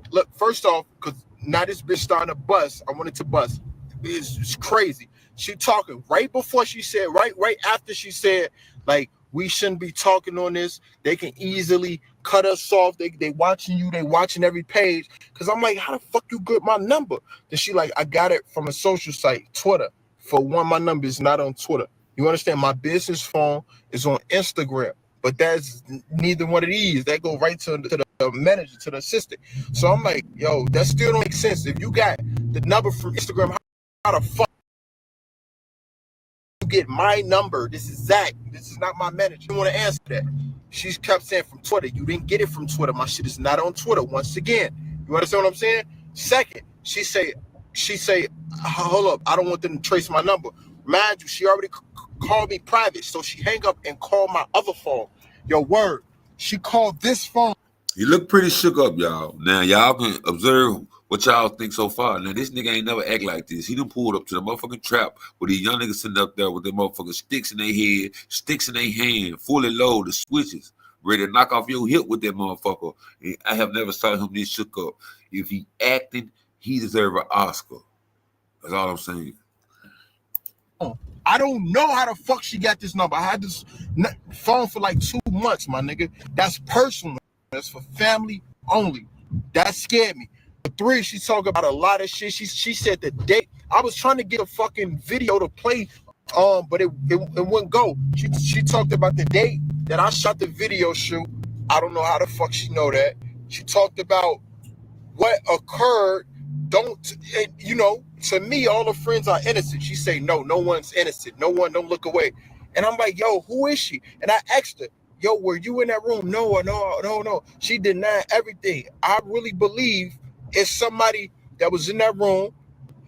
Look, first off, because now this bitch starting to bust. I wanted to bust. It's crazy. She talking right before she said, right after she said, like, we shouldn't be talking on this. They can easily cut us off. They watching you. They watching every page. Because I'm like, how the fuck you get my number? Then she like, I got it from a social site, Twitter. For one, my number is not on Twitter. You understand? My business phone is on Instagram. But that's neither one of these. That go right to the manager, to the assistant. So I'm like, yo, that still don't make sense. If you got the number from Instagram, how the fuck you get my number? This is Zach. This is not my manager. You want to answer that? She kept saying from Twitter. You didn't get it from Twitter. My shit is not on Twitter. Once again, you understand what I'm saying? Second, she say, hold up, I don't want them to trace my number. Mind you, she already called me private, so she hang up and called my other phone. Yo, word. She called this phone. He look pretty shook up, y'all. Now, y'all can observe what y'all think so far. Now, this nigga ain't never act like this. He done pulled up to the motherfucking trap with these young niggas sitting up there with their motherfucking sticks in their head, sticks in their hand, fully loaded, switches, ready to knock off your hip with that motherfucker. And I have never saw him this shook up. If he acting, he deserve an Oscar. That's all I'm saying. I don't know how the fuck she got this number. I had this phone for like 2 months, my nigga. That's personal. That's for family only. That scared me. But 3, she talked about a lot of shit. She said the date. I was trying to get a fucking video to play, but it wouldn't go. She talked about the date that I shot the video shoot. I don't know how the fuck she know that. She talked about what occurred. To me, all her friends are innocent. She say, no one's innocent. No one, don't look away. And I'm like, yo, who is she? And I asked her, yo, were you in that room? No. She denied everything. I really believe it's somebody that was in that room,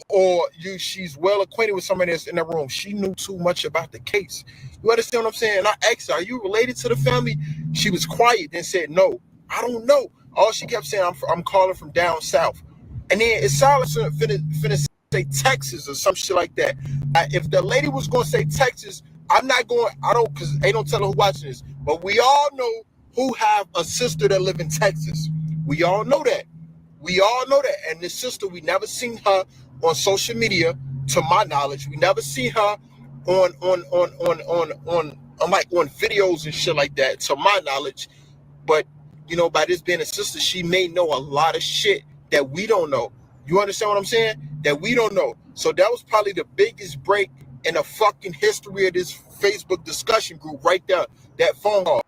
or she's well acquainted with somebody that's in that room. She knew too much about the case. You understand what I'm saying? And I asked her, are you related to the family? She was quiet, then said, no, I don't know. All she kept saying, I'm calling from down south. And then it sounded like finna say Texas or some shit like that. If the lady was going to say Texas, I'm not going, because ain't no telling who watching this. But we all know who have a sister that live in Texas. We all know that. And this sister, we never seen her on social media, to my knowledge. We never seen her on videos and shit like that, to my knowledge. But by this being a sister, she may know a lot of shit that we don't know. You understand what I'm saying? That we don't know. So that was probably the biggest break in the fucking history of this Facebook discussion group right there. That phone call.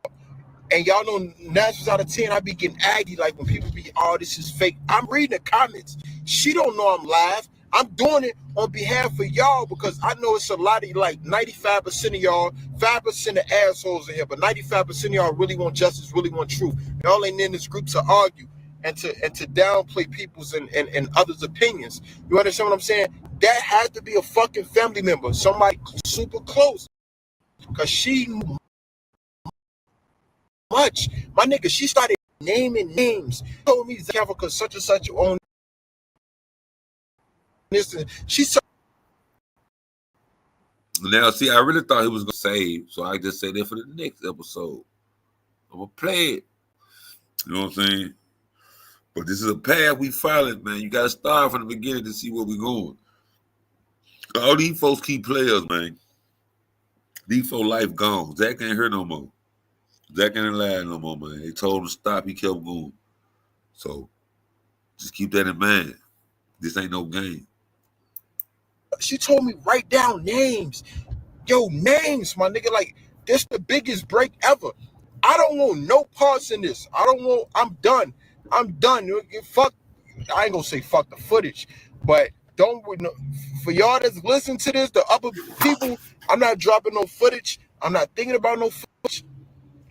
And y'all know 9 times out of 10, I be getting aggy like when people be, oh, this is fake. I'm reading the comments. She don't know I'm live. I'm doing it on behalf of y'all because I know it's a lot of, like 95% of y'all, 5% of assholes in here, but 95% of y'all really want justice, really want truth. Y'all ain't in this group to argue and to downplay people's and others' opinions. You understand what I'm saying? That had to be a fucking family member, somebody super close, because she knew much. My nigga, she started naming names. She told me Kenneka such and such on this. She said, Now, see, I really thought he was going to save, so I just say that for the next episode. I'm going to play it. You know what I'm saying? But this is a path we followed, man. You got to start from the beginning to see where we're going. All these folks keep players, man. These folks life gone. Zach ain't here no more. Zach ain't alive no more, man. They told him to stop. He kept going. So just keep that in mind. This ain't no game. She told me write down names. Yo, names, my nigga. Like, this the biggest break ever. I don't want no parts in this. I'm done. Fuck, I ain't gonna say fuck the footage, but for y'all that's listening to this, the other people, I'm not dropping no footage. I'm not thinking about no footage.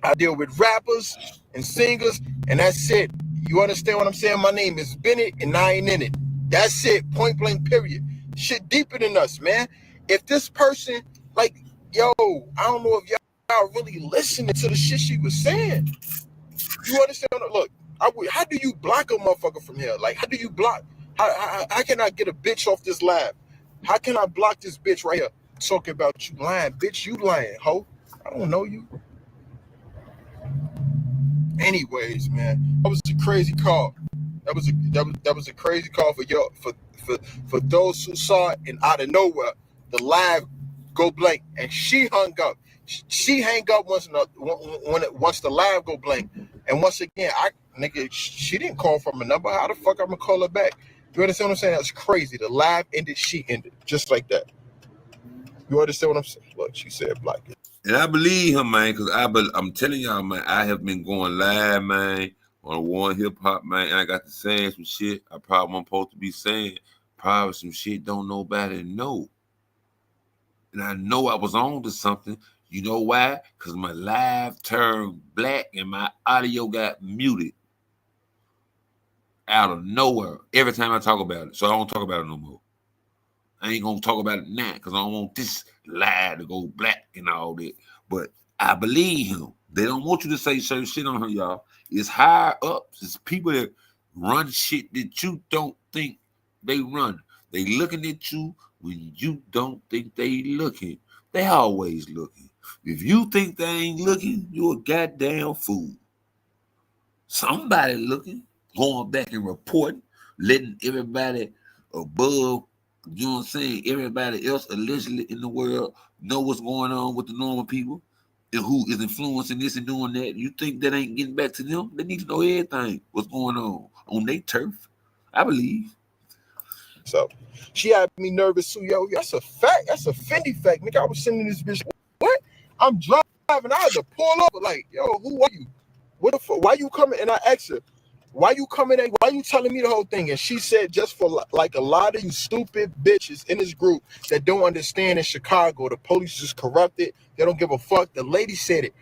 I deal with rappers and singers, and that's it. You understand what I'm saying? My name is Bennett, and I ain't in it. That's it. Point blank, period. Shit deeper than us, man. If this person, like, yo, I don't know if y'all really listening to the shit she was saying. You understand? Look, how do you block a motherfucker from here? Like, how do you block? How can I get a bitch off this live? How can I block this bitch right here talking about you lying? Bitch, you lying, ho. I don't know you. Anyways, man, that was a crazy call. That was a crazy call for y'all, for those who saw it, and out of nowhere, the live go blank, and she hung up. She hang up once the live go blank, and once again, she didn't call from a number. How the fuck I'm gonna call her back? You understand what I'm saying? That's crazy. The live ended, she ended, just like that. You understand what I'm saying? Look, she said black. And I believe him, man, because I'm telling y'all, man, I have been going live, man, on One Hip Hop, man, and I got to saying some shit I probably wasn't supposed to be saying. Probably some shit don't nobody know. And I know I was on to something. You know why? Because my live turned black and my audio got muted out of nowhere every time I talk about it. So I don't talk about it no more. I ain't gonna talk about it now because I don't want this live to go black and all that. But I believe him. They don't want you to say certain shit on her, y'all. It's higher ups. It's people that run shit that you don't think they run. They looking at you when you don't think they looking. They always looking. If you think they ain't looking, you're a goddamn fool. Somebody looking, going back and reporting, letting everybody above, you know what I'm saying, everybody else allegedly in the world know what's going on with the normal people and who is influencing this and doing that. You think that ain't getting back to them? They need to know everything, what's going on their turf. I believe. So she had me nervous too. Yo, that's a fact. That's a Fendi fact. Nigga, I was sending this bitch. What? I'm driving. I had to pull up. Like, yo, who are you? What the fuck? Why you coming? And I asked her, Why you coming at? Why you telling me the whole thing? And she said, just for like a lot of you stupid bitches in this group that don't understand in Chicago, the police is corrupted. They don't give a fuck. The lady said it.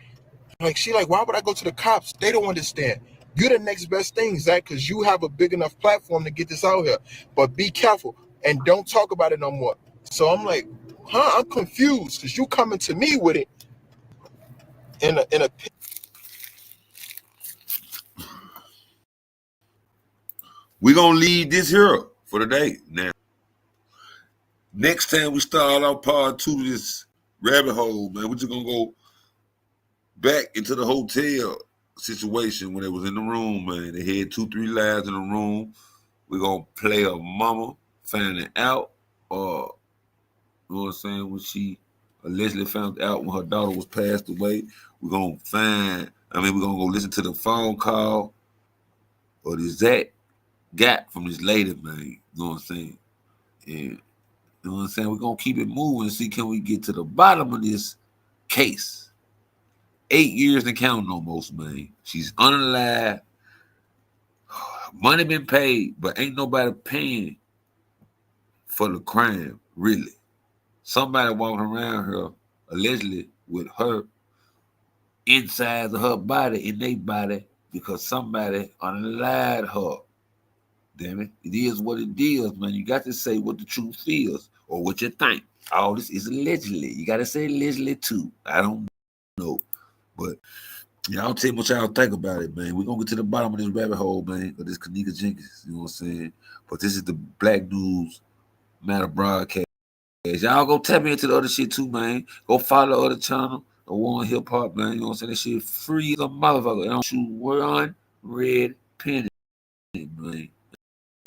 Like, she like, why would I go to the cops? They don't understand. You're the next best thing, Zach, because you have a big enough platform to get this out here. But be careful and don't talk about it no more. So I'm like, I'm confused because you coming to me with it in a. We're going to leave this here for today. Now, next time we start our part 2 of this rabbit hole, man, we're just going to go back into the hotel situation when they was in the room, man. They had 2-3 lives in the room. We're going to play a mama finding out, or, you know what I'm saying, when she allegedly found out when her daughter was passed away. We're going to we're going to go listen to the phone call or the Zach got from this lady, man. You know what I'm saying? And you know what I'm saying? We're going to keep it moving and see can we get to the bottom of this case. 8 years and counting almost, man. She's unalive. Money been paid, but ain't nobody paying for the crime, really. Somebody walking around her, allegedly, with her insides of her body in their body because somebody unalived her. Damn it. It is what it is, man. You got to say what the truth is or what you think. All this is allegedly. You got to say allegedly, too. I don't know. But y'all tell me what y'all think about it, man. We're going to get to the bottom of this rabbit hole, man, of this Kenneka Jenkins. You know what I'm saying? But this is the Black News Matter broadcast. Y'all go tap into the other shit, too, man. Go follow the other channel, the One Hip Hop, man. You know what I'm saying? That shit free as a motherfucker. It don't shoot one red penny, man.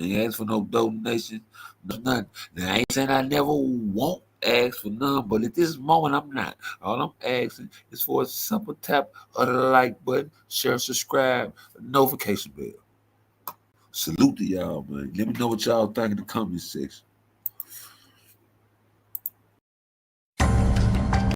Ain't ask for no donation, nothing. Now, I ain't saying I never won't ask for none, but at this moment, I'm not. All I'm asking is for a simple tap of the like button, share, subscribe, notification bell. Salute to y'all, man. Let me know what y'all think in the comment section.